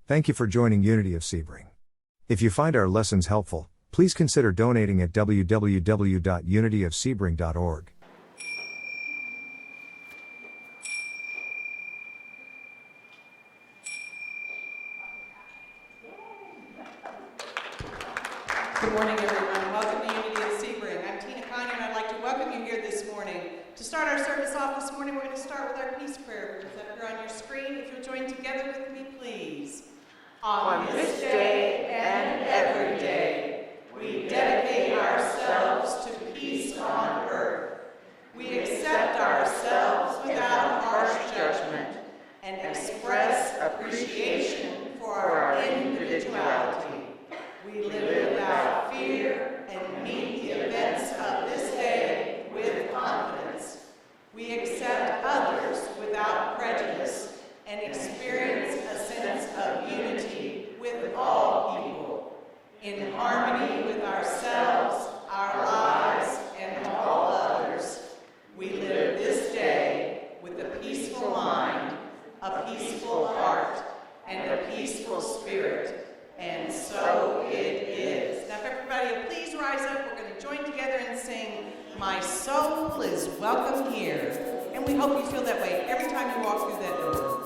Thank you for joining Unity of Sebring. If you find our lessons helpful, please consider donating at www.unityofsebring.org. Good morning, everyone. Welcome to Unity of Sebring. I'm Tena Conyer, and I'd like to welcome you here this morning. To start our service off this morning, we're going to start with our peace prayer, which is up here on your screen. If you'll join together with me, please. On this day and every day, we dedicate ourselves to peace on earth. We accept ourselves without harsh judgment and express appreciation for our individuality. We live without fear and meet the events of this day with confidence. We accept others without prejudice and experience a sense of unity with all people, in harmony with ourselves, our lives, and all others. We live this day with a peaceful mind, a peaceful heart, and a peaceful spirit. And so it is. Now, if everybody will please rise up, we're going to join together and sing, "My Soul is Welcome Here." And we hope you feel that way every time you walk through that door.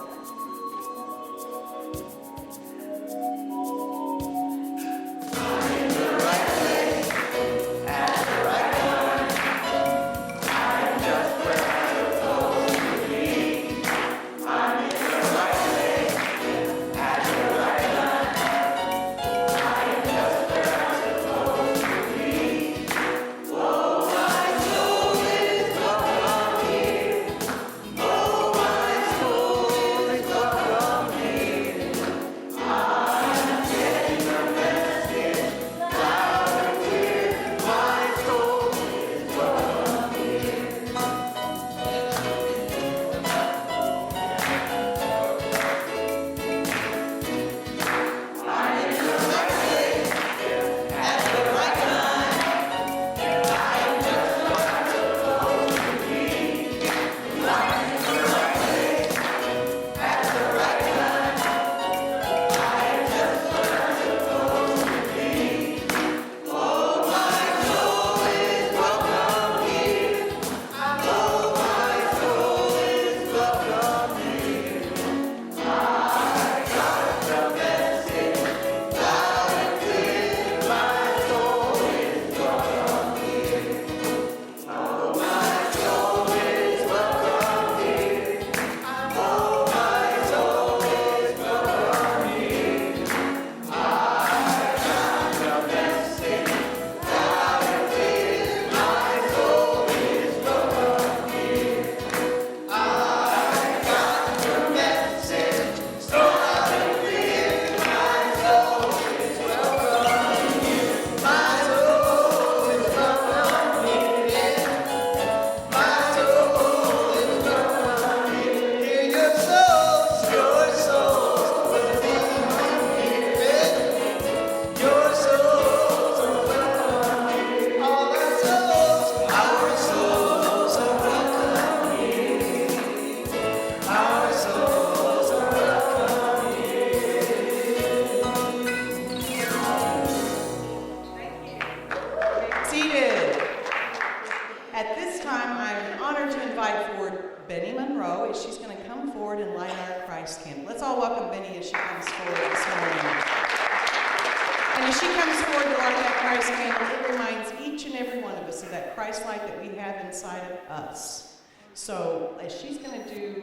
So, as she's going to do,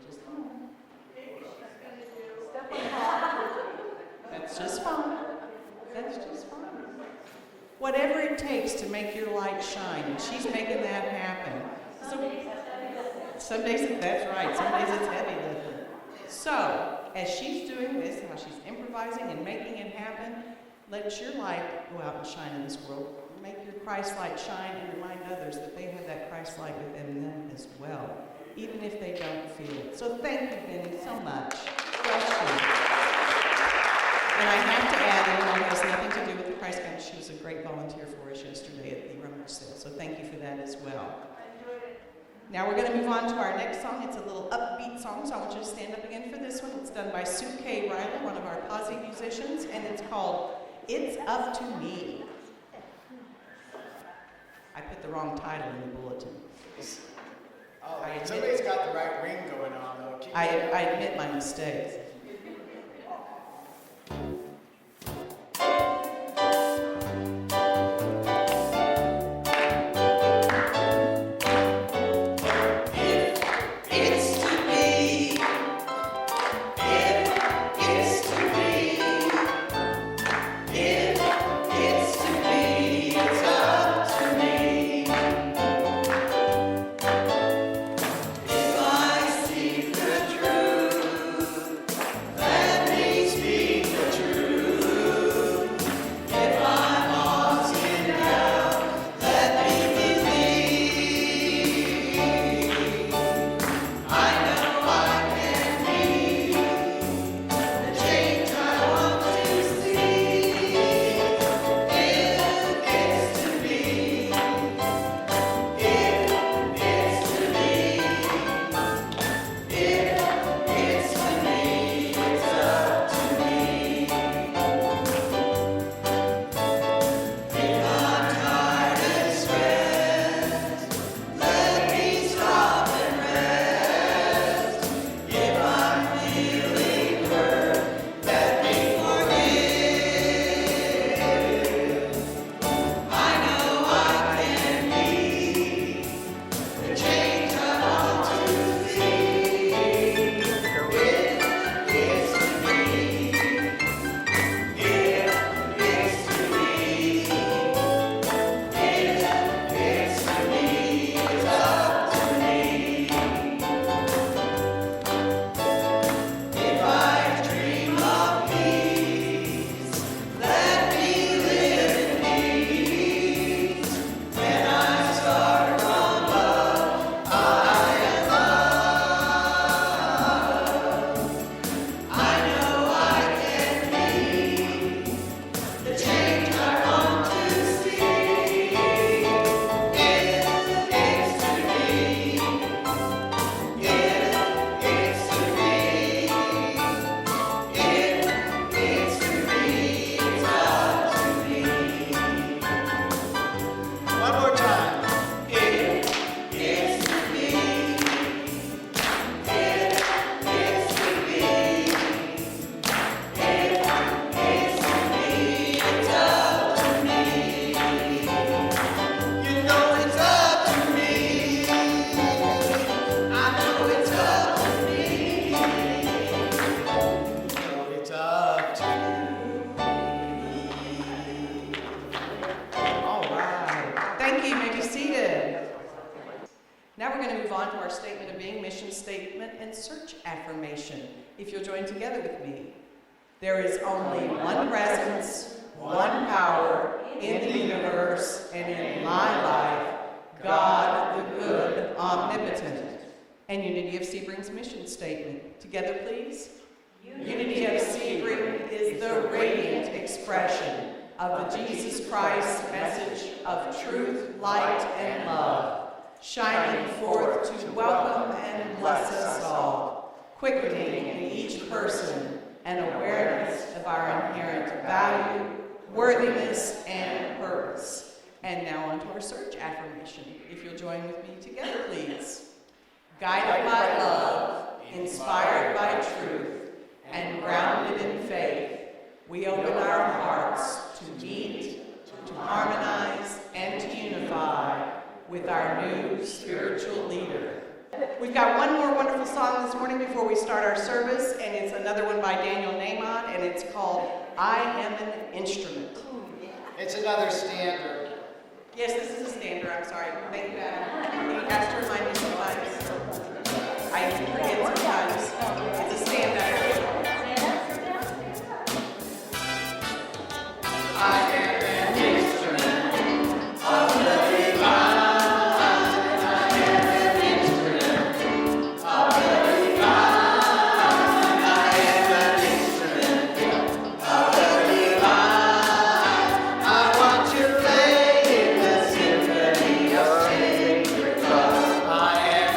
just come on. That's just fine. That's just fine. Whatever it takes to make your light shine, and she's making that happen. So, some days, that's right, some days it's heavy lifting. So, as she's doing this, how she's improvising and making it happen, let your light go out and shine in this world. Make your Christ light shine and remind others that they have that Christ light within them as well, even if they don't feel it. So thank you, Benny, so much. Bless you. And I have to add, even though it has nothing to do with the Christ Camp, she was a great volunteer for us yesterday at the rummage sale. So thank you for that as well. Now we're going to move on to our next song. It's a little upbeat song, so I want you to stand up again for this one. It's done by Sue K. Riley, one of our posse musicians, and it's called It's Up to Me. I put the wrong title in the bulletin. Oh, somebody's got the right ring going on, though. I admit my mistakes. If you'll join together with me. There is only one presence, one power in the universe and in my life, God the good, omnipotent. And Unity of Sebring's mission statement. Together, please. Unity of Sebring is the radiant expression of the Jesus Christ message of truth, light, and love, shining forth to welcome and bless us all, quickening in each person an awareness of our inherent value, worthiness, and purpose. And now on to our search affirmation. If you'll join with me together, please. Guided by love, inspired by truth, and grounded in faith, we open our hearts to meet, to harmonize, and to unify with our new spiritual leader. We've got one more wonderful song this morning before we start our service, and it's another one by Daniel Nahmod, and it's called I Am an Instrument. It's another standard. Yes, this is a standard. I'm sorry. Thank you, Adam. You have to remind me sometimes. I forget sometimes. It's a standard. I am an instrument of the divine. I am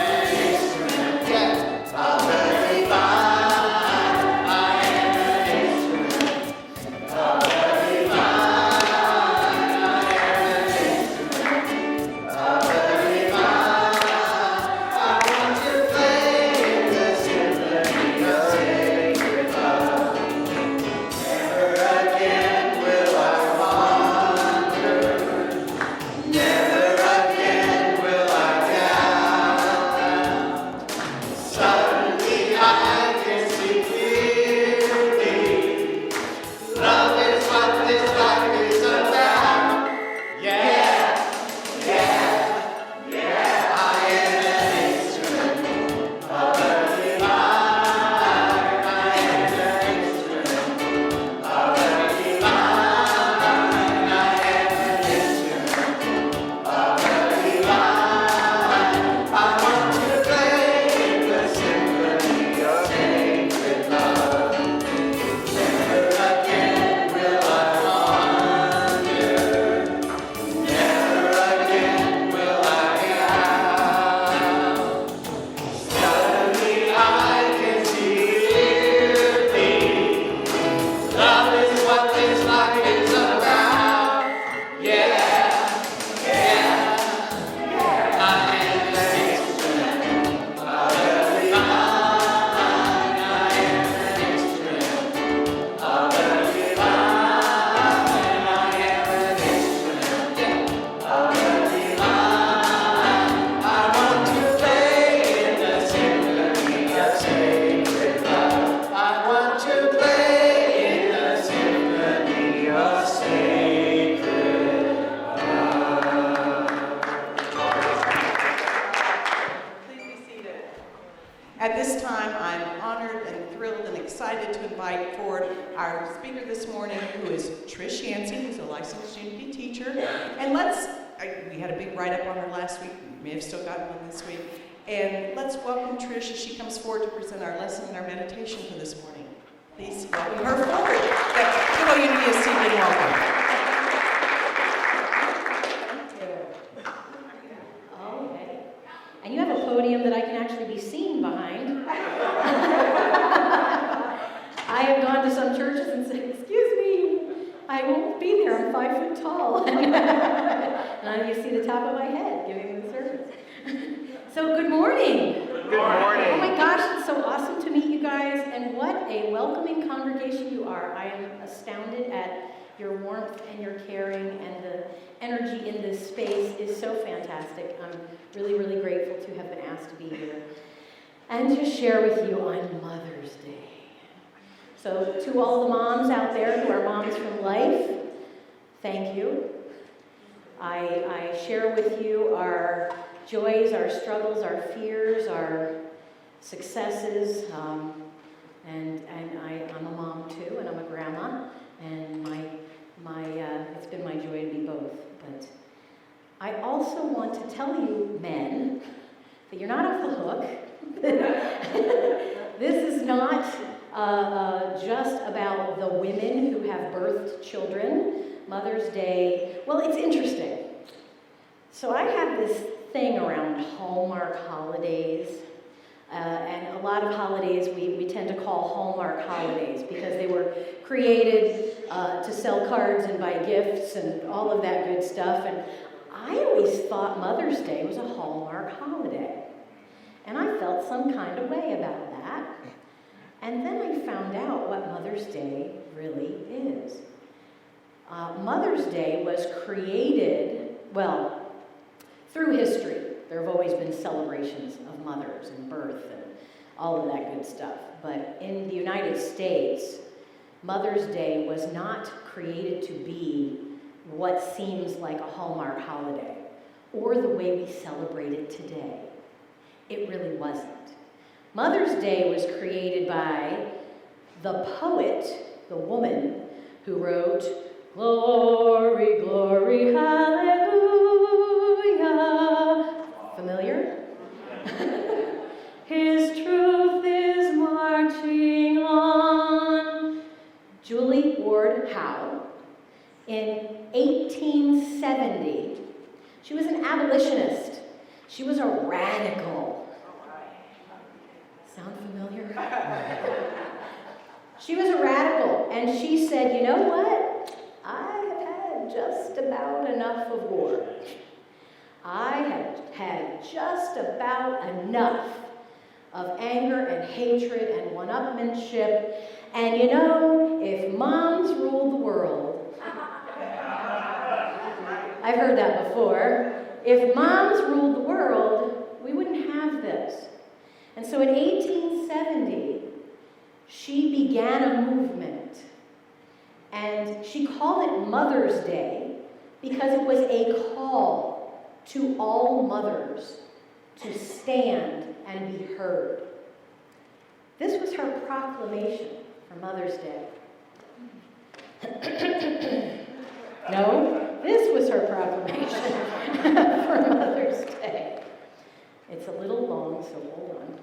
forward our speaker this morning, who is Trish Yancey, who's a licensed GP teacher. And we had a big write-up on her last week. We may have still gotten one this week. And let's welcome Trish as she comes forward to present our lesson and our meditation for this morning. Please welcome her forward. That's Hello Unity of Sebring, welcome. And you have a podium that I can actually be seen behind. I have gone to some churches and said, excuse me, I won't be there, I'm 5 foot tall. And you see the top of my head giving the service. So good morning. Good morning. Oh my gosh, it's so awesome to meet you guys, and what a welcoming congregation you are. I am astounded at your warmth and your caring, and the energy in this space is so fantastic. I'm really, really grateful to have been asked to be here and to share with you on Mother's Day. So to all the moms out there who are moms from life, thank you. I share with you our joys, our struggles, our fears, our successes, and I'm a mom too, and I'm a grandma, and it's been my joy to be both. But I also want to tell you, men, that you're not off the hook. This is not just about the women who have birthed children. Mother's Day, well, it's interesting. So I have this thing around Hallmark holidays, and a lot of holidays we tend to call Hallmark holidays because they were created to sell cards and buy gifts and all of that good stuff. And I always thought Mother's Day was a Hallmark holiday. And I felt some kind of way about that. And then I found out what Mother's Day really is. Mother's Day was created, well, through history. There have always been celebrations of mothers and birth and all of that good stuff. But in the United States, Mother's Day was not created to be what seems like a Hallmark holiday or the way we celebrate it today. It really wasn't. Mother's Day was created by the poet, the woman, who wrote, "Glory, glory, hallelujah." Familiar? His truth is marching on. Julie Ward Howe, in 1870, she was an abolitionist. She was a radical. Sound familiar? She was a radical, and she said, you know what? I have had just about enough of war. I have had just about enough of anger and hatred and one-upmanship. And you know, if moms ruled the world, I've heard that before. If moms ruled the world, we wouldn't have this. And so in 1870, she began a movement. And she called it Mother's Day because it was a call to all mothers to stand and be heard. This was her proclamation for Mother's Day. No, this was her proclamation for Mother's Day. It's a little long, so hold on.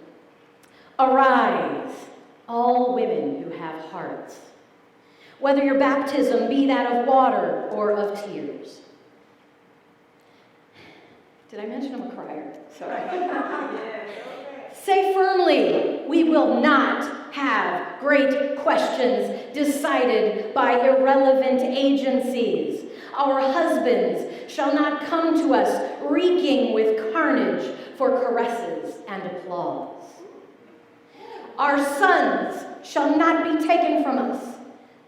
Arise, all women who have hearts, whether your baptism be that of water or of tears. Did I mention I'm a crier? Sorry. Say firmly, we will not have great questions decided by irrelevant agencies. Our husbands shall not come to us reeking with carnage for caresses and applause. Our sons shall not be taken from us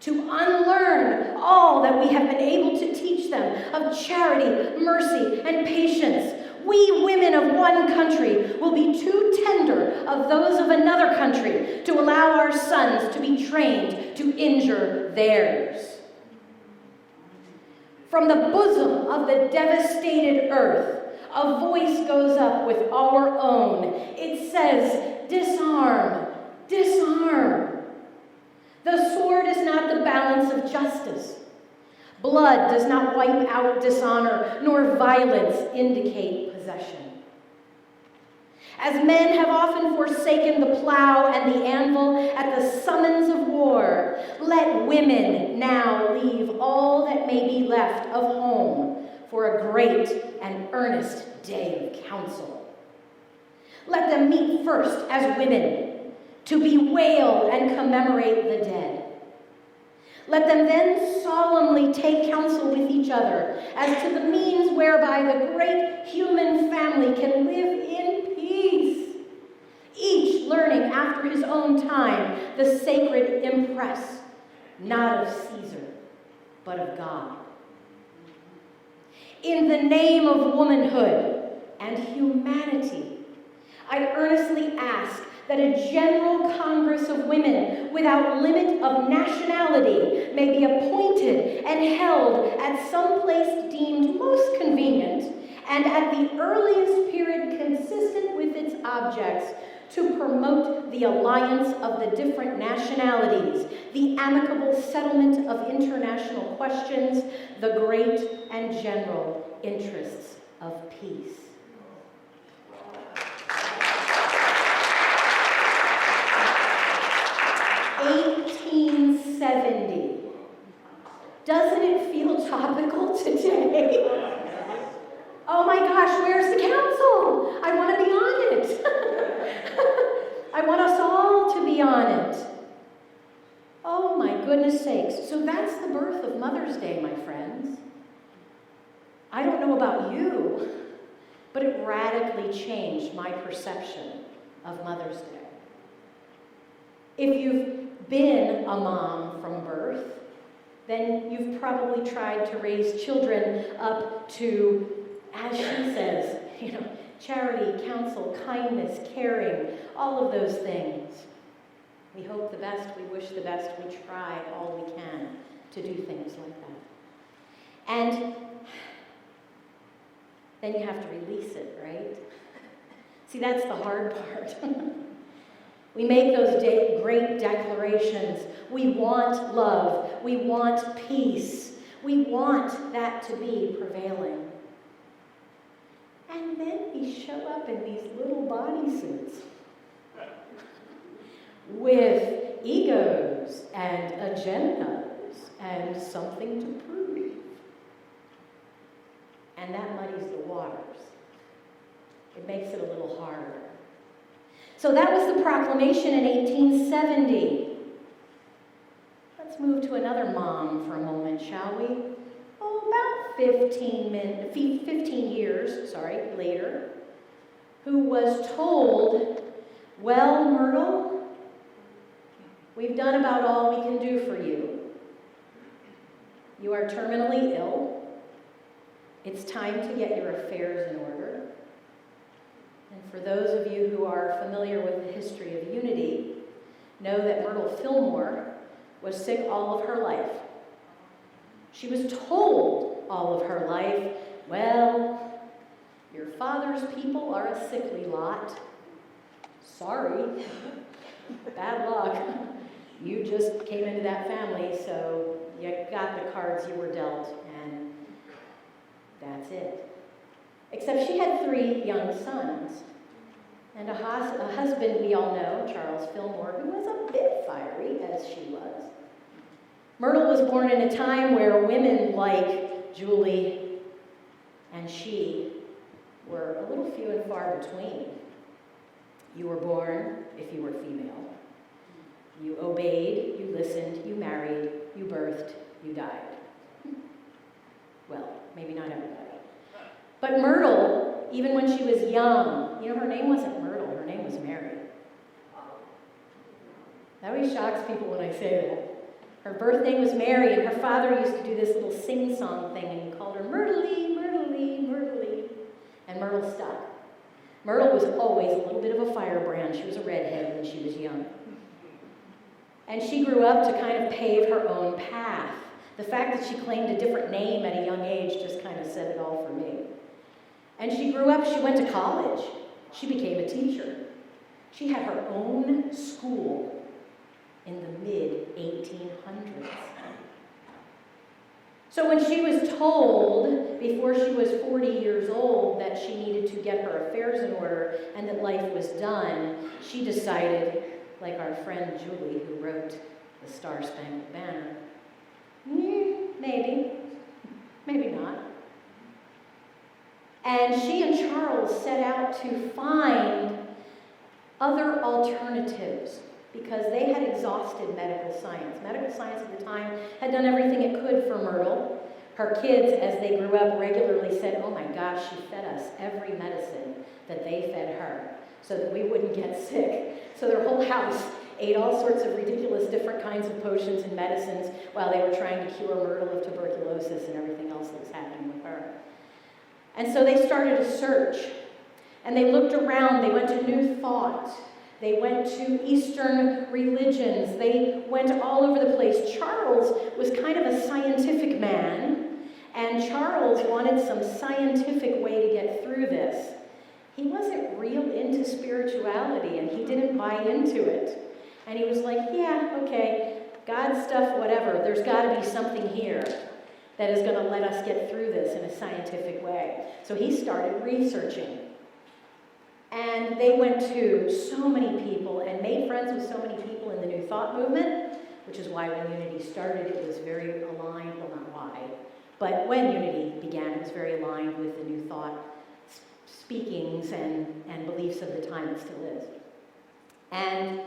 to unlearn all that we have been able to teach them of charity, mercy, and patience. We women of one country will be too tender of those of another country to allow our sons to be trained to injure theirs. From the bosom of the devastated earth, a voice goes up with our own. It says, disarm, disarm. The sword is not the balance of justice. Blood does not wipe out dishonor, nor violence indicate possession. As men have often forsaken the plow and the anvil at the summons of war, let women now leave all that may be left of home for a great and earnest day of council. Let them meet first as women to bewail and commemorate the dead. Let them then solemnly take counsel with each other as to the means whereby the great human family can live in peace, each learning after his own time the sacred impress, not of Caesar, but of God. In the name of womanhood and humanity, I earnestly ask that a general Congress of women without limit of nationality may be appointed and held at some place deemed most convenient and at the earliest period consistent with its objects to promote the alliance of the different nationalities, the amicable settlement of international questions, the great and general interests of peace. $1870. Doesn't it feel topical today? Oh my gosh, where's the council? I want to be on it. I want us all to be on it. Oh my goodness sakes. So that's the birth of Mother's Day, my friends. I don't know about you, but it radically changed my perception of Mother's Day. If you've been a mom from birth, then you've probably tried to raise children up to, as she says, charity, counsel, kindness, caring, all of those things. We hope the best, we wish the best, we try all we can to do things like that. And then you have to release it, right? See, that's the hard part. We make those great declarations. We want love. We want peace. We want that to be prevailing. And then we show up in these little bodysuits with egos and agendas and something to prove. And that muddies the waters. It makes it a little harder. So that was the proclamation in 1870. Let's move to another mom for a moment, shall we? Oh, about 15 years later, who was told, well, Myrtle, we've done about all we can do for you. You are terminally ill. It's time to get your affairs in order. And for those of you who are familiar with the history of Unity, know that Myrtle Fillmore was sick all of her life. She was told all of her life, well, your father's people are a sickly lot. Sorry. Bad luck. You just came into that family, so you got the cards you were dealt, and that's it. Except she had 3 young sons, and a husband we all know, Charles Fillmore, who was a bit fiery, as she was. Myrtle was born in a time where women like Julie and she were a little few and far between. You were born if you were female. You obeyed, you listened, you married, you birthed, you died. Well, maybe not everybody. But Myrtle, even when she was young, her name wasn't Myrtle, her name was Mary. That always shocks people when I say that. Her birth name was Mary, and her father used to do this little sing-song thing, and he called her Myrtle-lee, Myrtle-lee, Myrtle-lee, and Myrtle stuck. Myrtle was always a little bit of a firebrand. She was a redhead when she was young. And she grew up to kind of pave her own path. The fact that she claimed a different name at a young age just kind of said it all for me. And she grew up, she went to college. She became a teacher. She had her own school. in the mid-1800s. So when she was told, before she was 40 years old, that she needed to get her affairs in order and that life was done, she decided, like our friend Julie, who wrote the Star-Spangled Banner, maybe not. And she and Charles set out to find other alternatives because they had exhausted medical science. Medical science at the time had done everything it could for Myrtle. Her kids, as they grew up, regularly said, oh my gosh, she fed us every medicine that they fed her so that we wouldn't get sick. So their whole house ate all sorts of ridiculous different kinds of potions and medicines while they were trying to cure Myrtle of tuberculosis and everything else that was happening with her. And so they started a search. And they looked around. They went to New Thought. They went to Eastern religions. They went all over the place. Charles was kind of a scientific man, and Charles wanted some scientific way to get through this. He wasn't real into spirituality, and he didn't buy into it. And he was like, yeah, okay, God stuff, whatever. There's got to be something here that is going to let us get through this in a scientific way. So he started researching. And they went to so many people and made friends with so many people in the New Thought movement, which is why when Unity started, it was very aligned, well, not why, but when Unity began, it was very aligned with the New Thought speakings and beliefs of the time. It still is. And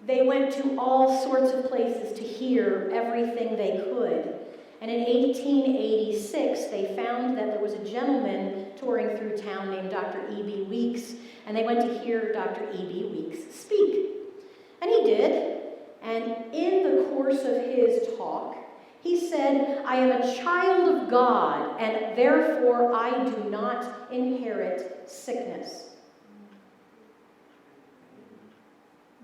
they went to all sorts of places to hear everything they could. And in 1886, they found that there was a gentleman touring through town named Dr. E.B. Weeks, and they went to hear Dr. E.B. Weeks speak. And he did, and in the course of his talk, he said, I am a child of God, and therefore I do not inherit sickness.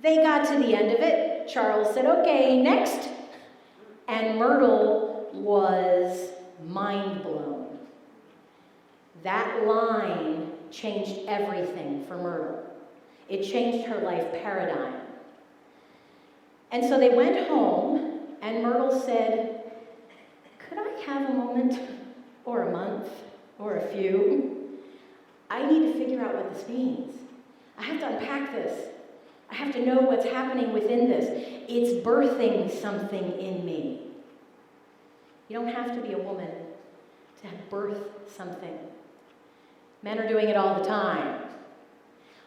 They got to the end of it. Charles said, okay, next. And Myrtle was mind blown. That line changed everything for Myrtle. It changed her life paradigm. And so they went home, and Myrtle said, could I have a moment, or a month, or a few? I need to figure out what this means. I have to unpack this. I have to know what's happening within this. It's birthing something in me. You don't have to be a woman to birth something. Men are doing it all the time.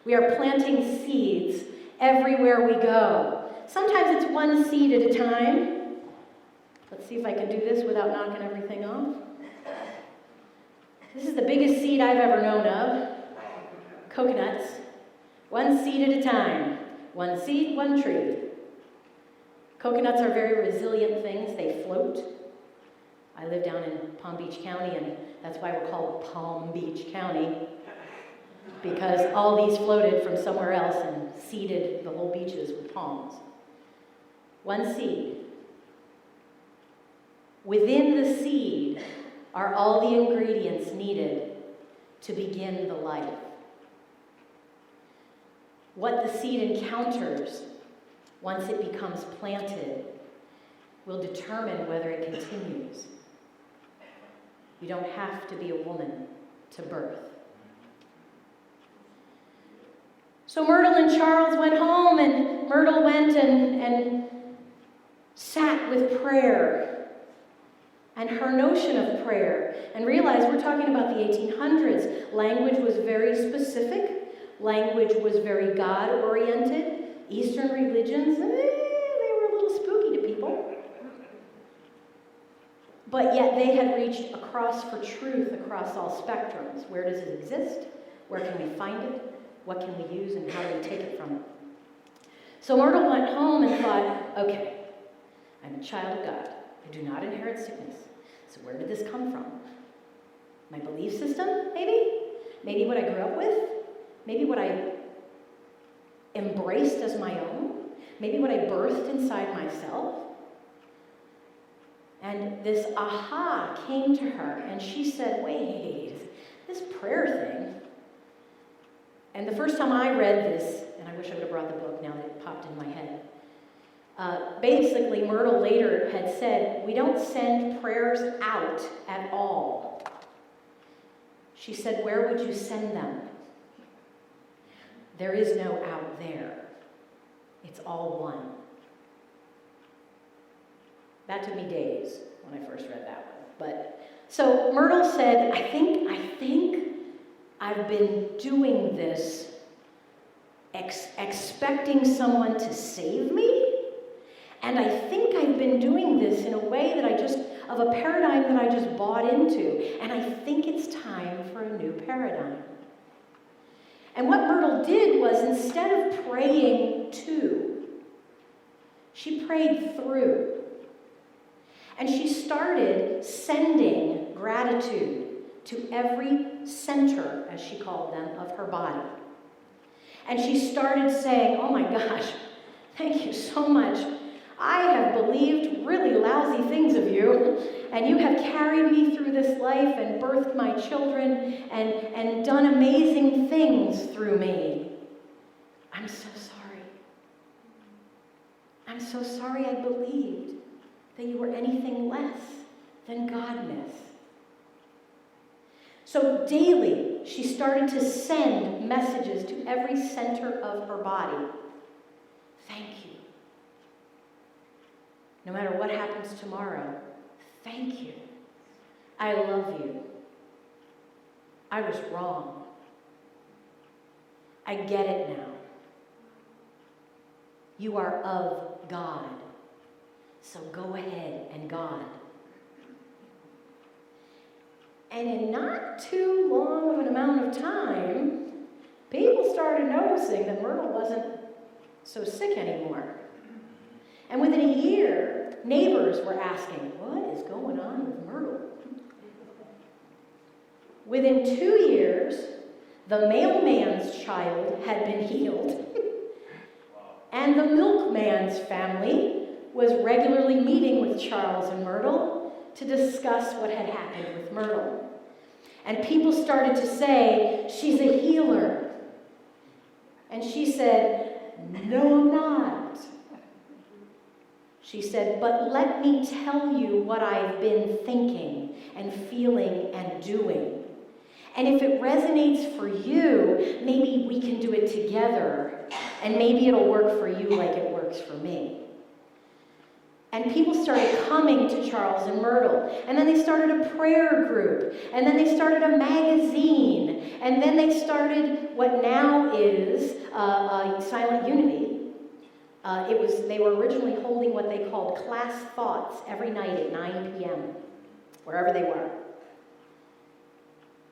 We are planting seeds everywhere we go. Sometimes it's one seed at a time. Let's see if I can do this without knocking everything off. This is the biggest seed I've ever known of. Coconuts. One seed at a time. One seed, one tree. Coconuts are very resilient things. They float. I live down in Palm Beach County, and that's why we're called Palm Beach County, because all these floated from somewhere else and seeded the whole beaches with palms. One seed. Within the seed are all the ingredients needed to begin the life. What the seed encounters once it becomes planted will determine whether it continues. You don't have to be a woman to birth. So Myrtle and Charles went home, and Myrtle went and sat with prayer and her notion of prayer, and realized we're talking about the 1800s. Language was very specific. Language was very God-oriented. Eastern religions, they were a little spooky to people. But yet they had reached across for truth across all spectrums. Where does it exist? Where can we find it? What can we use, and how do we take it from it? So Myrtle went home and thought, okay, I'm a child of God. I do not inherit sickness. So where did this come from? My belief system, maybe? Maybe what I grew up with? Maybe what I embraced as my own? Maybe what I birthed inside myself? And this aha came to her, and she said, wait, this prayer thing. And the first time I read this, and I wish I would have brought the book now that it popped in my head, Basically, Myrtle later had said, we don't send prayers out at all. She said, where would you send them? There is no out there. It's all one. That took me days when I first read that one. But so Myrtle said, I think I've been doing this expecting someone to save me. And I think I've been doing this in a way that of a paradigm that I just bought into. And I think it's time for a new paradigm. And what Myrtle did was, instead of praying to, she prayed through. And she started sending gratitude to every center, as she called them, of her body. And she started saying, oh my gosh, thank you so much. I have believed really lousy things of you, and you have carried me through this life and birthed my children and done amazing things through me. I'm so sorry. I'm so sorry I believed that you were anything less than godness. So daily, she started to send messages to every center of her body. Thank you. No matter what happens tomorrow, thank you. I love you. I was wrong. I get it now. You are of God. So go ahead and God. And in not too long of an amount of time, people started noticing that Myrtle wasn't so sick anymore. And within a year, neighbors were asking, what is going on with Myrtle? Within 2 years, the mailman's child had been healed, and the milkman's family was regularly meeting with Charles and Myrtle to discuss what had happened with Myrtle. And people started to say, she's a healer. And she said, no, I'm not. She said, but let me tell you what I've been thinking and feeling and doing. And if it resonates for you, maybe we can do it together, and maybe it'll work for you like it works for me. And people started coming to Charles and Myrtle, and then they started a prayer group, and then they started a magazine, and then they started what now is Silent Unity. They were originally holding what they called class thoughts every night at 9 p.m., wherever they were.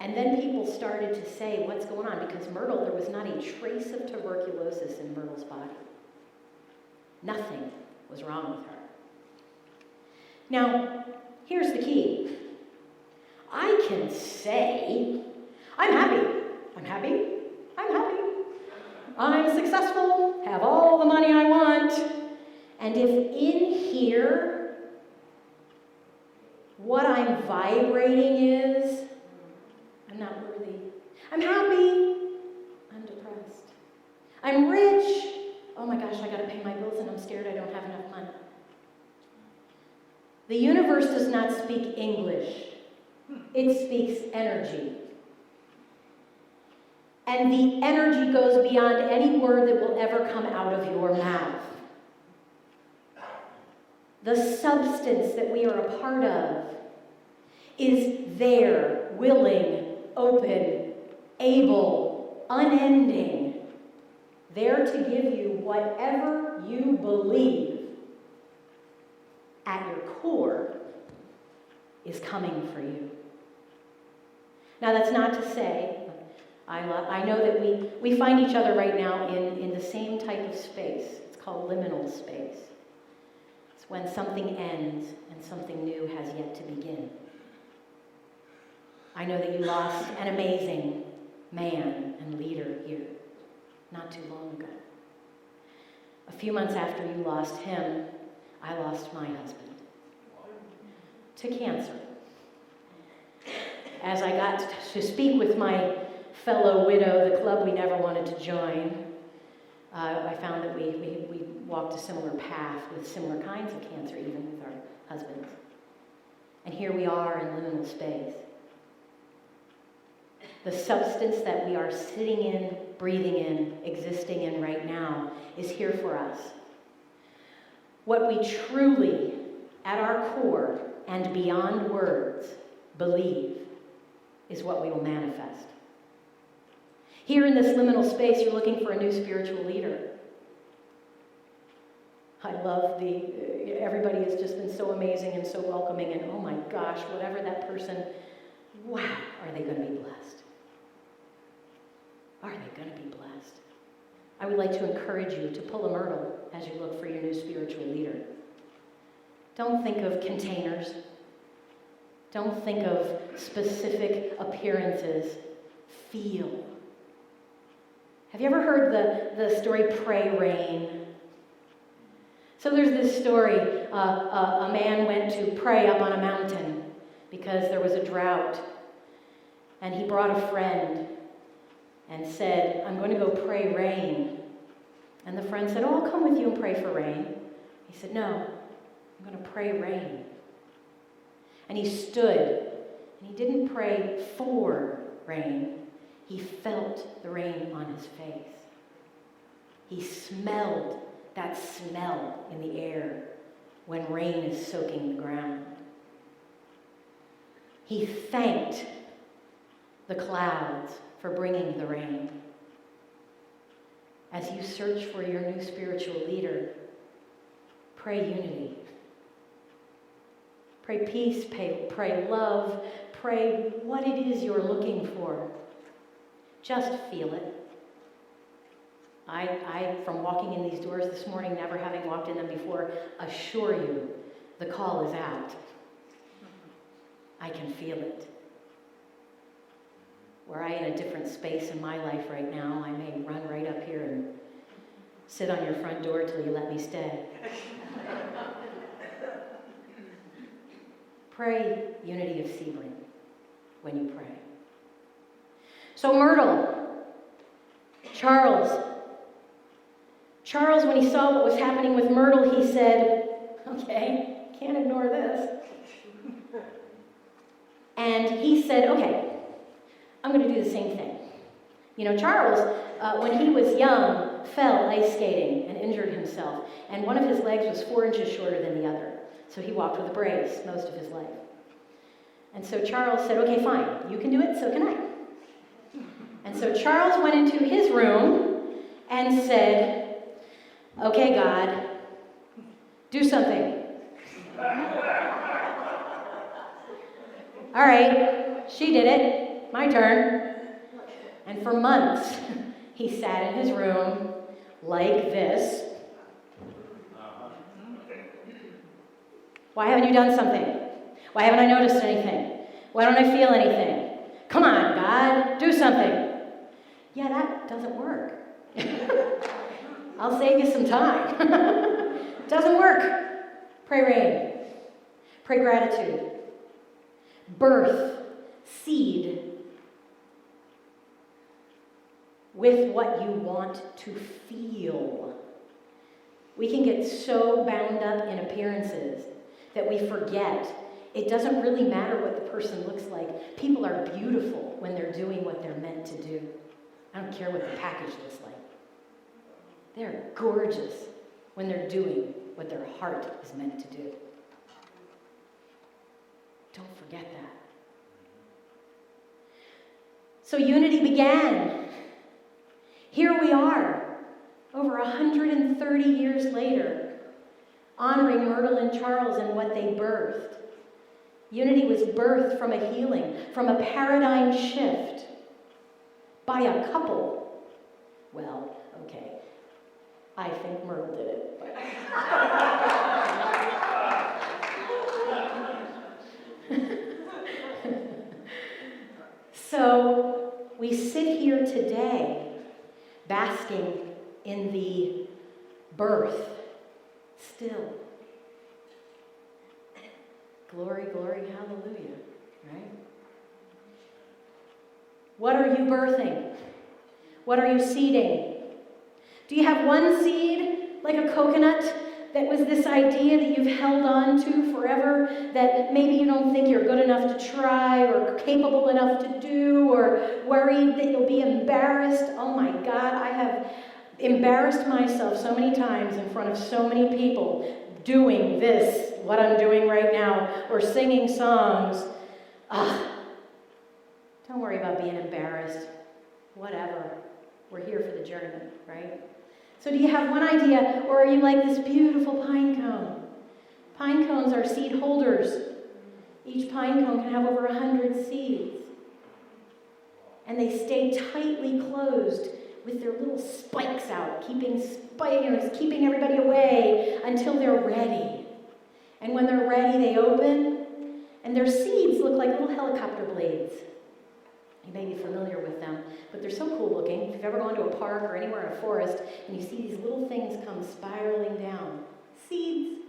And then people started to say, what's going on? Because Myrtle, there was not a trace of tuberculosis in Myrtle's body. Nothing was wrong with her. Now, here's the key. I can say, I'm happy. I'm happy. I'm happy. I'm successful, have all the money I want. And if in here, what I'm vibrating is, I'm not worthy. I'm happy. I'm depressed. I'm rich. Oh my gosh, I gotta pay my bills and I'm scared I don't have enough money. The universe does not speak English. It speaks energy. And the energy goes beyond any word that will ever come out of your mouth. The substance that we are a part of is there, willing, open, able, unending, there to give you whatever you believe at your core is coming for you. Now, that's not to say, I know that we find each other right now in the same type of space. It's called liminal space. It's when something ends and something new has yet to begin. I know that you lost an amazing man and leader here not too long ago. A few months after you lost him, I lost my husband to cancer. As I got to speak with my fellow widow, the club we never wanted to join, I found that we walked a similar path with similar kinds of cancer, even with our husbands. And here we are in liminal space. The substance that we are sitting in, breathing in, existing in right now is here for us. What we truly, at our core and beyond words, believe is what we will manifest. Here in this liminal space, you're looking for a new spiritual leader. I love everybody has just been so amazing and so welcoming, and oh my gosh, whatever that person, wow, are they going to be blessed? Are they going to be blessed? I would like to encourage you to pull a Myrtle as you look for your new spiritual leader. Don't think of containers. Don't think of specific appearances. Feel. Have you ever heard the story, Pray Rain? So there's this story. A man went to pray up on a mountain because there was a drought. And he brought a friend and said, I'm going to go pray rain. And the friend said, oh, I'll come with you and pray for rain. He said, no, I'm going to pray rain. And he stood, and he didn't pray for rain. He felt the rain on his face. He smelled that smell in the air when rain is soaking the ground. He thanked the clouds for bringing the rain. As you search for your new spiritual leader, pray unity. Pray peace, pray love, pray what it is you're looking for. Just feel it. I, from walking in these doors this morning, never having walked in them before, assure you the call is out. I can feel it. Were I in a different space in my life right now, I may run right up here and sit on your front door till you let me stay. Pray unity of Sebring when you pray. So Myrtle, Charles, when he saw what was happening with Myrtle, he said, okay, can't ignore this. And he said, okay, I'm going to do the same thing. You know, Charles, when he was young, fell ice skating and injured himself. And one of his legs was 4 inches shorter than the other. So he walked with a brace most of his life. And so Charles said, okay, fine, you can do it, so can I. And so Charles went into his room and said, okay, God, do something. All right, she did it. My turn. And for months, he sat in his room like this. Why haven't you done something? Why haven't I noticed anything? Why don't I feel anything? Come on, God, do something. Yeah, that doesn't work. I'll save you some time. Doesn't work. Pray rain. Pray gratitude. Birth, seed, with what you want to feel. We can get so bound up in appearances that we forget it doesn't really matter what the person looks like. People are beautiful when they're doing what they're meant to do. I don't care what the package looks like. They're gorgeous when they're doing what their heart is meant to do. Don't forget that. So unity began. Here we are, over 130 years later, honoring Myrtle and Charles and what they birthed. Unity was birthed from a healing, from a paradigm shift by a couple. Well, okay, I think Myrtle did it. So we sit here today basking in the birth still. Glory, glory, hallelujah, right? What are you birthing? What are you seeding? Do you have one seed, like a coconut, that was this idea that you've held on to forever, that maybe you don't think you're good enough to try or capable enough to do, or worried that you'll be embarrassed? Oh my God, I have embarrassed myself so many times in front of so many people doing this, what I'm doing right now, or singing songs. Don't worry about being embarrassed. Whatever. We're here for the journey, right? So do you have one idea, or are you like this beautiful pine cone? Pine cones are seed holders. Each pine cone can have over 100 seeds. And they stay tightly closed with their little spikes out, keeping everybody away until they're ready. And when they're ready, they open, and their seeds look like little helicopter blades. You may be familiar with them, but they're so cool looking. If you've ever gone to a park or anywhere in a forest and you see these little things come spiraling down, seeds.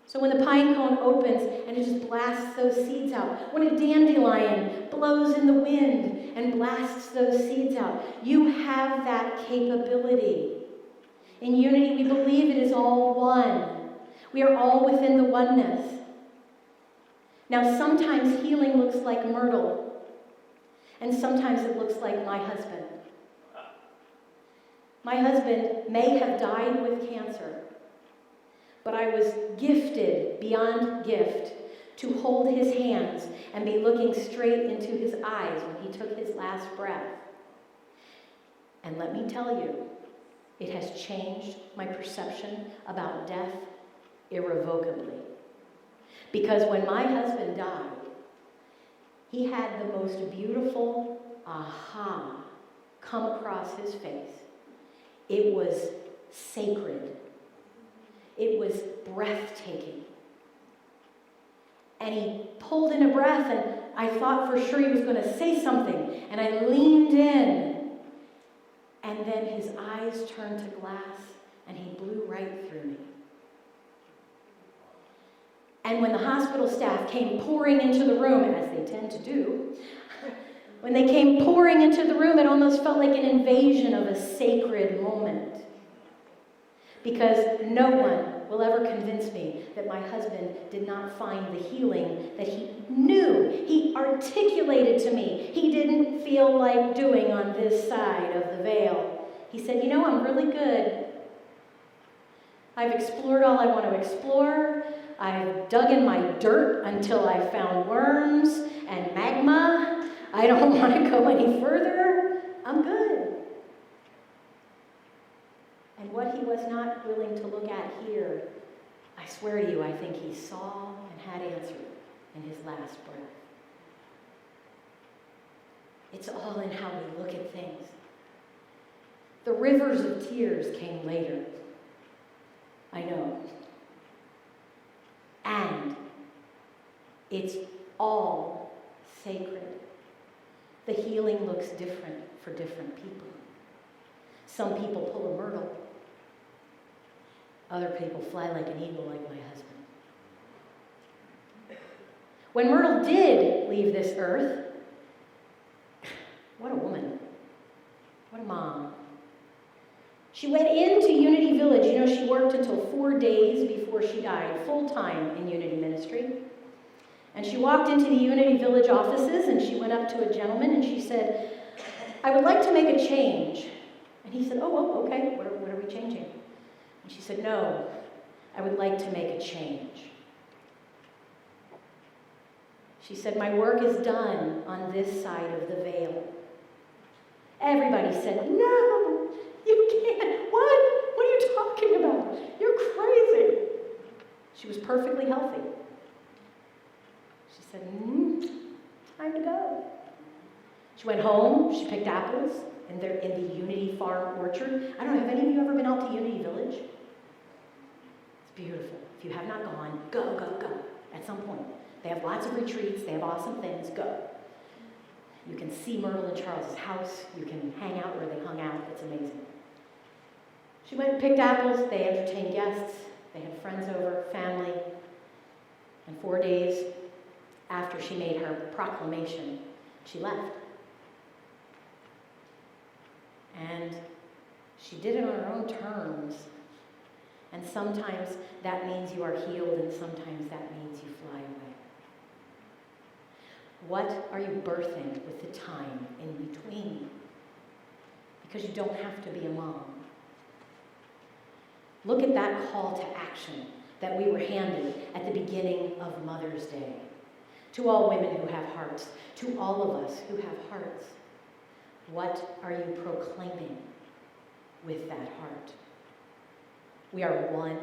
So when the pine cone opens and it just blasts those seeds out, when a dandelion blows in the wind and blasts those seeds out, you have that capability. In Unity, we believe it is all one. We are all within the oneness. Now, sometimes healing looks like myrtle. And sometimes it looks like my husband. My husband may have died with cancer, but I was gifted beyond gift to hold his hands and be looking straight into his eyes when he took his last breath. And let me tell you, it has changed my perception about death irrevocably. Because when my husband died, he had the most beautiful aha come across his face. It was sacred. It was breathtaking. And he pulled in a breath, and I thought for sure he was going to say something. And I leaned in. And then his eyes turned to glass, and he blew right through me. And when the hospital staff came pouring into the room, as they tend to do, when they came pouring into the room, it almost felt like an invasion of a sacred moment. Because no one will ever convince me that my husband did not find the healing that he knew, he articulated to me, he didn't feel like doing on this side of the veil. He said, you know, I'm really good. I've explored all I want to explore. I've dug in my dirt until I found worms and magma. I don't want to go any further. I'm good. And what he was not willing to look at here, I swear to you, I think he saw and had answered in his last breath. It's all in how we look at things. The rivers of tears came later. I know. And it's all sacred. The healing looks different for different people. Some people pull a myrtle. Other people fly like an eagle like my husband. When Myrtle did leave this earth, what a woman. What a mom. She went into Unity Village. You know, she worked until 4 days before she died, full-time in Unity Ministry. And she walked into the Unity Village offices, and she went up to a gentleman, and she said, I would like to make a change. And he said, oh, okay, what are we changing? And she said, no, I would like to make a change. She said, my work is done on this side of the veil. Everybody said, no, you can't. What are you talking about? You're crazy. She was perfectly healthy. She said, time to go. She went home. She picked apples in the Unity Farm Orchard. I don't know, have any of you ever been out to Unity Village? It's beautiful. If you have not gone, go at some point. They have lots of retreats. They have awesome things. Go. You can see Myrtle and Charles's house. You can hang out where they hung out. It's amazing. She went and picked apples. They entertained guests. They had friends over, family. And 4 days after she made her proclamation, she left. And She did it on her own terms. And sometimes that means you are healed, and sometimes that means you fly away. What are you birthing with the time in between? Because you don't have to be a mom. Look at that call to action that we were handed at the beginning of Mother's Day. To all women who have hearts, to all of us who have hearts, what are you proclaiming with that heart? We are one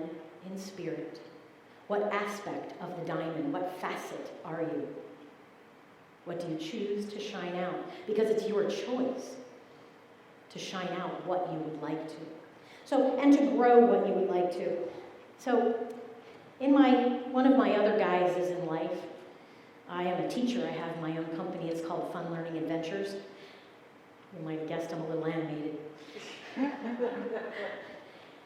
in spirit. What aspect of the diamond, what facet are you? What do you choose to shine out? Because it's your choice to shine out what you would like to. So, and to grow what you would like to. So, one of my other guises in life, I am a teacher. I have my own company. It's called Fun Learning Adventures. You might have guessed I'm a little animated.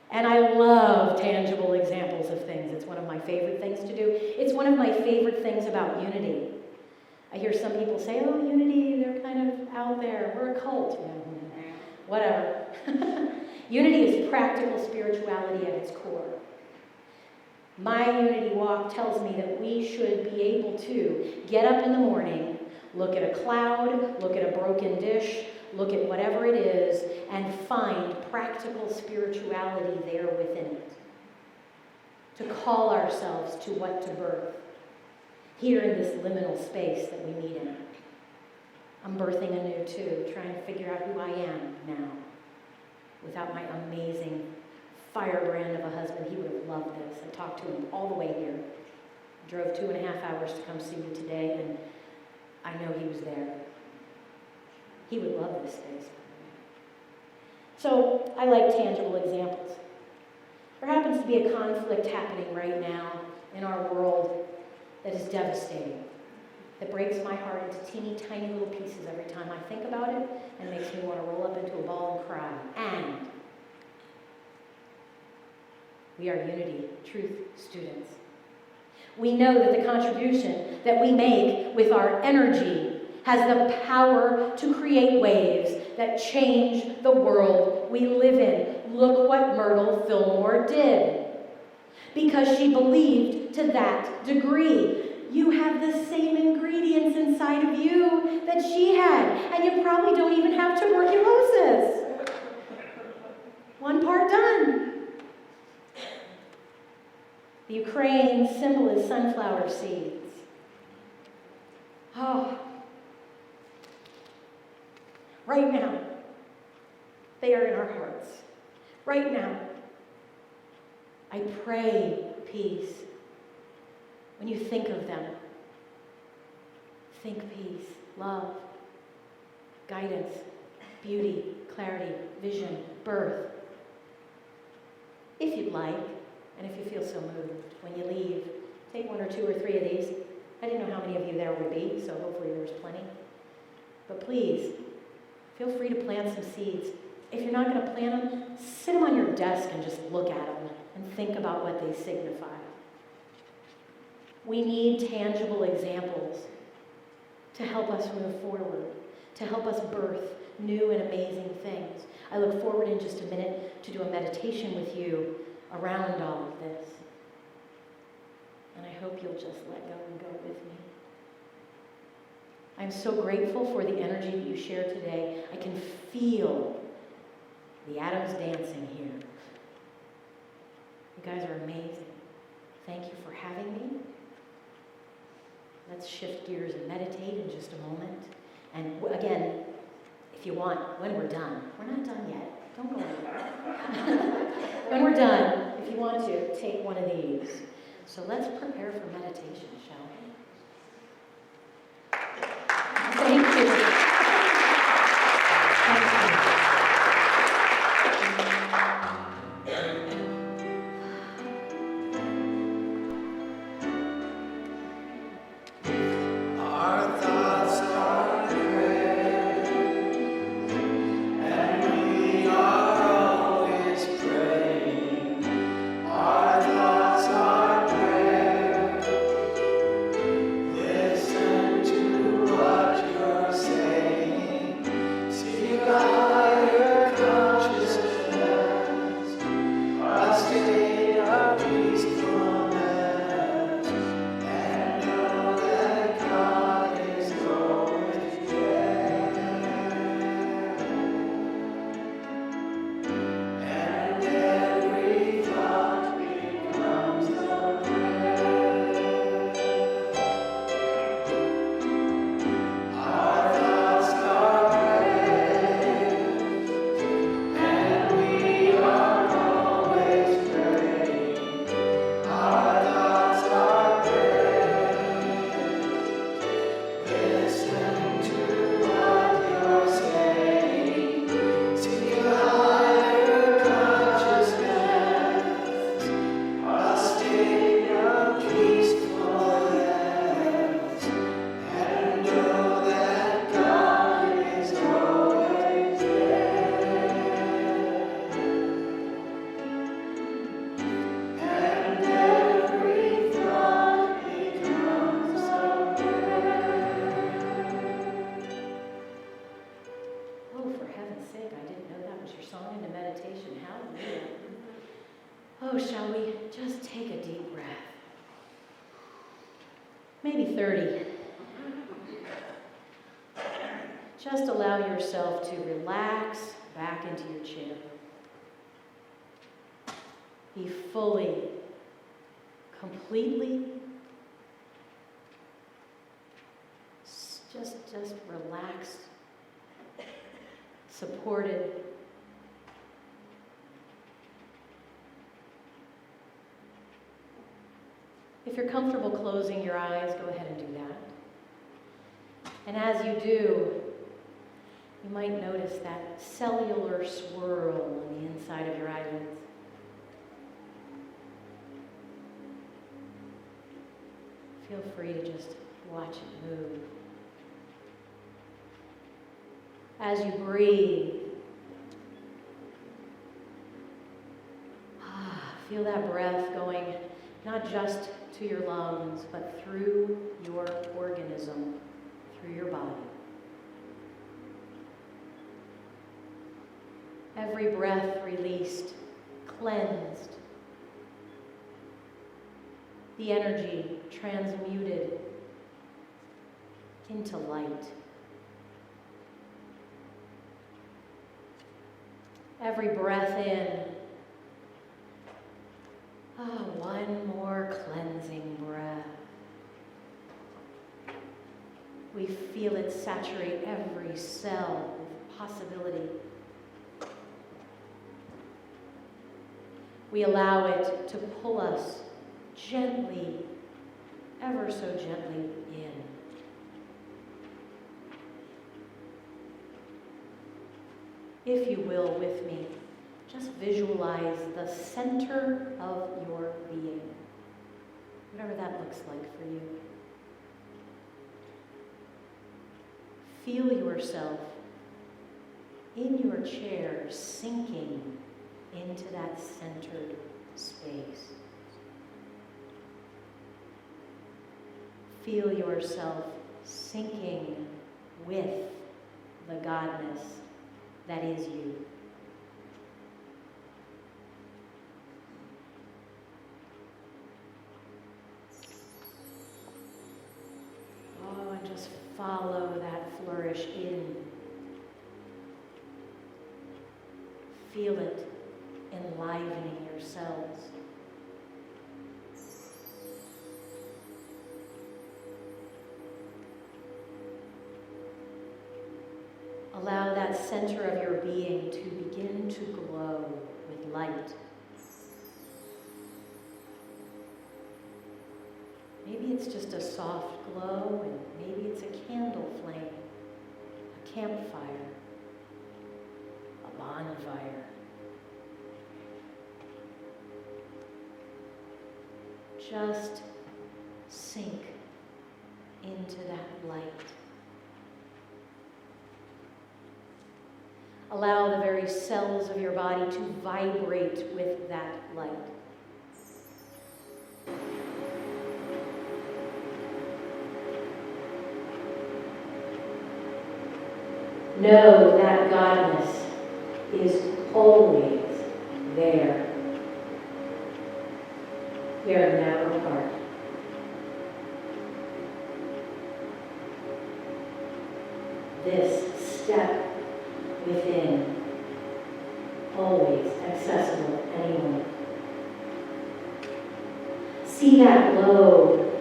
And I love tangible examples of things. It's one of my favorite things to do. It's one of my favorite things about unity. I hear some people say, oh, unity, they're kind of out there. We're a cult. Yeah, whatever. Unity is practical spirituality at its core. My unity walk tells me that we should be able to get up in the morning, look at a cloud, look at a broken dish, look at whatever it is, and find practical spirituality there within it. To call ourselves to what to birth, here in this liminal space that we meet in. I'm birthing anew too, trying to figure out who I am now. Without my amazing firebrand of a husband, he would have loved this. I talked to him all the way here. Drove 2.5 hours to come see you today, and I know he was there. He would love this space. So I like tangible examples. There happens to be a conflict happening right now in our world that is devastating, that breaks my heart into teeny tiny little pieces every time I think about it, and makes me want to roll up into a ball and cry. And we are Unity Truth students. We know that the contribution that we make with our energy has the power to create waves that change the world we live in. Look what Myrtle Fillmore did. Because she believed to that degree. You have the same ingredients inside of you that she had, and you probably don't even have tuberculosis. One part done. The Ukraine symbol is sunflower seeds. Oh. Right now, they are in our hearts. Right now, I pray peace. When you think of them, think peace, love, guidance, beauty, clarity, vision, birth. If you'd like, and if you feel so moved, when you leave, take 1 or 2 or 3 of these. I didn't know how many of you there would be, so hopefully there's plenty. But please, feel free to plant some seeds. If you're not going to plant them, sit them on your desk and just look at them and think about what they signify. We need tangible examples to help us move forward, to help us birth new and amazing things. I look forward in just a minute to do a meditation with you around all of this. And I hope you'll just let go and go with me. I'm so grateful for the energy that you shared today. I can feel the atoms dancing here. You guys are amazing. Thank you for having me. Let's shift gears and meditate in just a moment. And again, if you want, when we're done, we're not done yet. Don't go anywhere. When we're done, if you want to, take one of these. So let's prepare for meditation, shall we? Thank you. Our thoughts are prayer, and we are always praying. Our thoughts are prayer. Listen to what you're saying. maybe 30. Just allow yourself to relax back into your chair. Be fully, completely, just relaxed, supported. If you're comfortable closing your eyes, go ahead and do that. And as you do, you might notice that cellular swirl on the inside of your eyelids. Feel free to just watch it move. As you breathe, feel that breath going not just to your lungs, but through your organism, through your body. Every breath released, cleansed. The energy transmuted into light. Every breath in, one more cleansing breath. We feel it saturate every cell with possibility. We allow it to pull us gently, ever so gently in. If you will, with me, just visualize the center of your being, whatever that looks like for you. Feel yourself in your chair sinking into that centered space. Feel yourself sinking with the godness that is you. And just follow that flourish in. Feel it enlivening your cells. Allow that center of your being to begin to glow with light. Maybe it's just a soft glow, and maybe it's a candle flame, a campfire, a bonfire. Just sink into that light. Allow the very cells of your body to vibrate with that light. Know that godness is always there. We are never apart. This step within, always accessible to anyone. See that glow,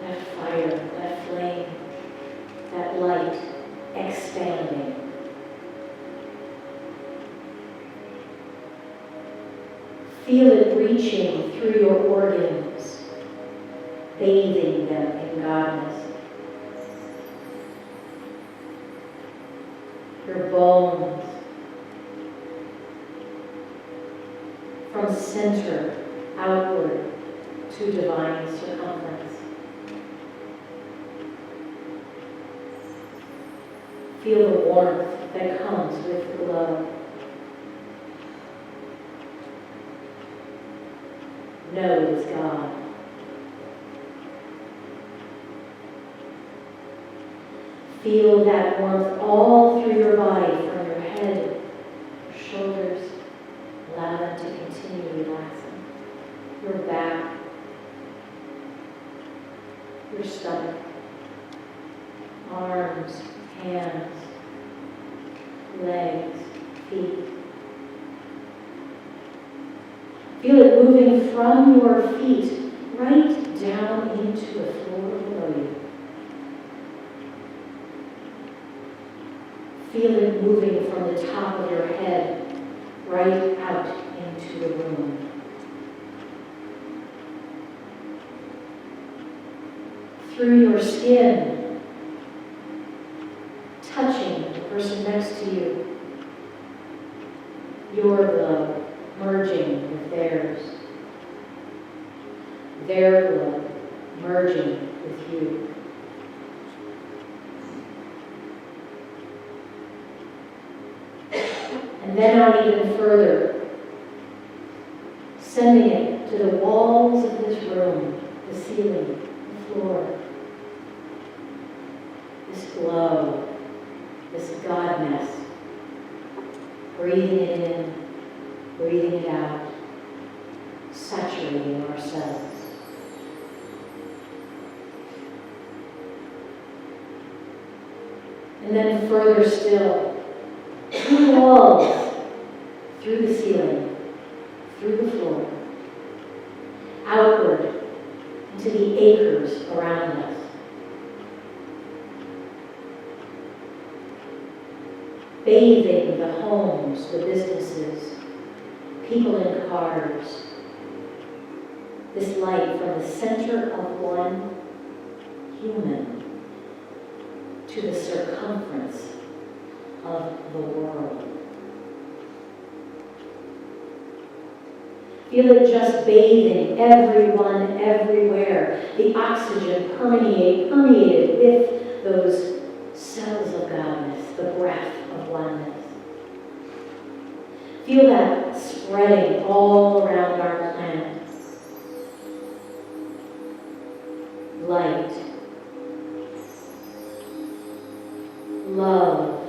that fire, that flame, that light expanding. Feel it reaching through your organs, bathing them in godness. Your bones, from center outward to divine circumference. Feel the warmth that comes with the glow. Know it is God. Feel that warmth all through your body, from your head, your shoulders. Allow them to continue relaxing. Your back, your stomach, arms, hands, legs, feet. Feel it moving from your feet right down into the floor below you. Feel it moving from the top of your head right out into the room. Through your skin, touching the person next to you. Your blood merging with theirs. Their blood merging with you. And then out even further, sending it to the walls of this room, the ceiling, the floor. This glow, this Godness, breathing it in, breathing it out, saturating ourselves. And then further still, through the walls, through the ceiling, through the floor, outward into the acres around us. Bathing the homes, the businesses, people in cars. This light from the center of one human to the circumference of the world. Feel it just bathing everyone, everywhere. The oxygen permeated with those cells of Godness, the breath of oneness. Feel that spreading all around our planet. Light. Love.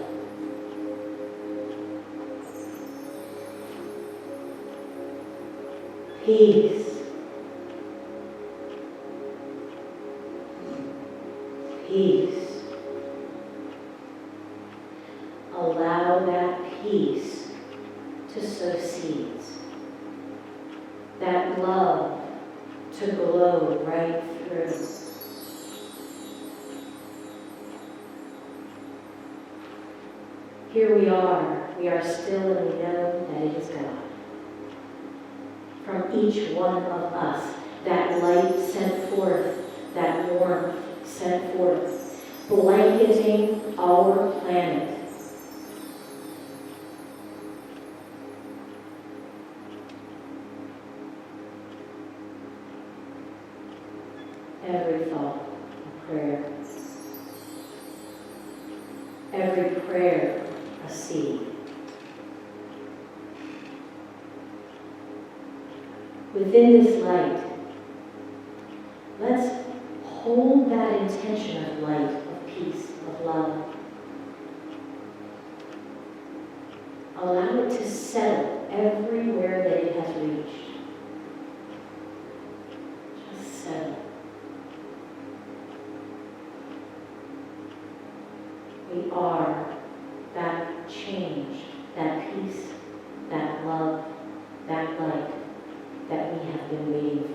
Peace. Peace. Allow that peace to sow seeds. That love to glow right through. Here we are still and we know that it is God. From each one of us, that light sent forth, that warmth sent forth, blanketing our planet. Every thought a prayer. Every prayer a seed. Within this light, let's hold that intention of light, of peace, of love. Allow it to settle everywhere that it has reached. Just settle. We are that change, that peace, that love, that light that we have been waiting for.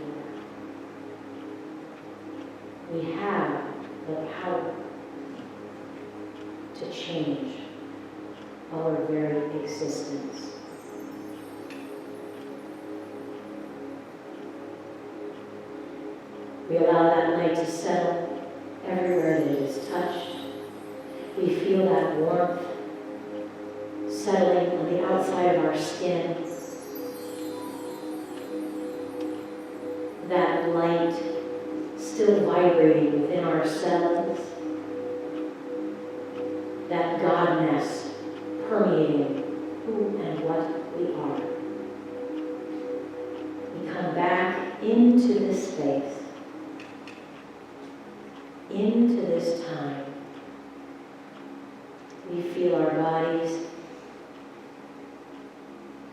We have the power to change our very existence. We allow that light to settle everywhere that it is touched. We feel that warmth settling on the outside of our skin. That light still vibrating within our cells. That Godness permeating who and what we are. We come back into this space, into this time. We feel our bodies.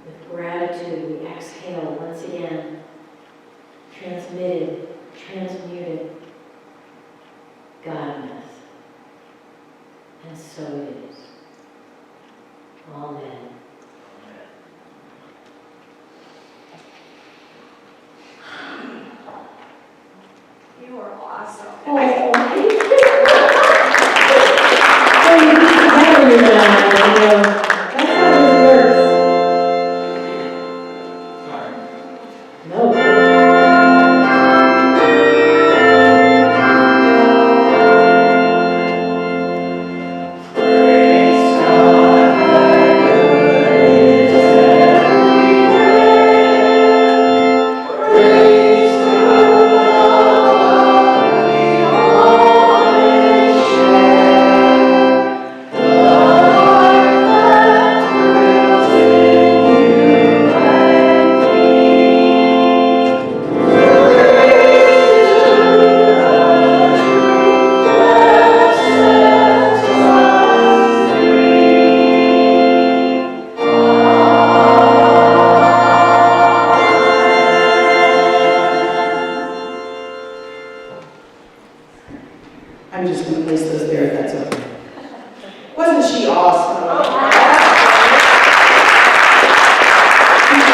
With gratitude, we exhale once again. Transmitted, transmuted, You are awesome. Oh, thank you. So you get together with that, that's how this works. No. I'm just going to place those there if that's okay. Wasn't she awesome?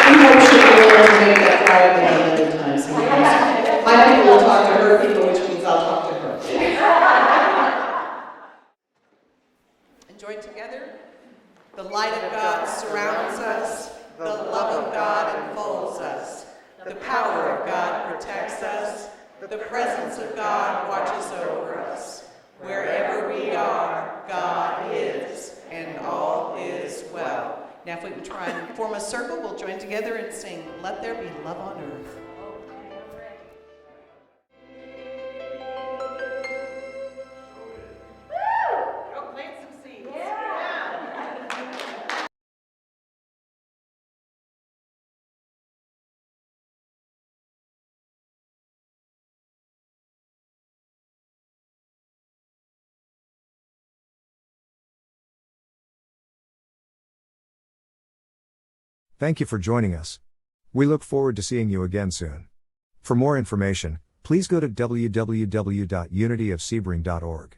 We hope she'll be able to make that drive again another time. So my people will talk to her people, which means I'll talk to her. And join together. The light of God surrounds us. The love of God enfolds us. The power of God protects us. The presence of God watches over us. Wherever we are, God is, and all is well. Now if we can try and form a circle, we'll join together and sing, Let There Be Love on Earth. Go plant some seeds. Thank you for joining us. We look forward to seeing you again soon. For more information, please go to www.unityofsebring.org.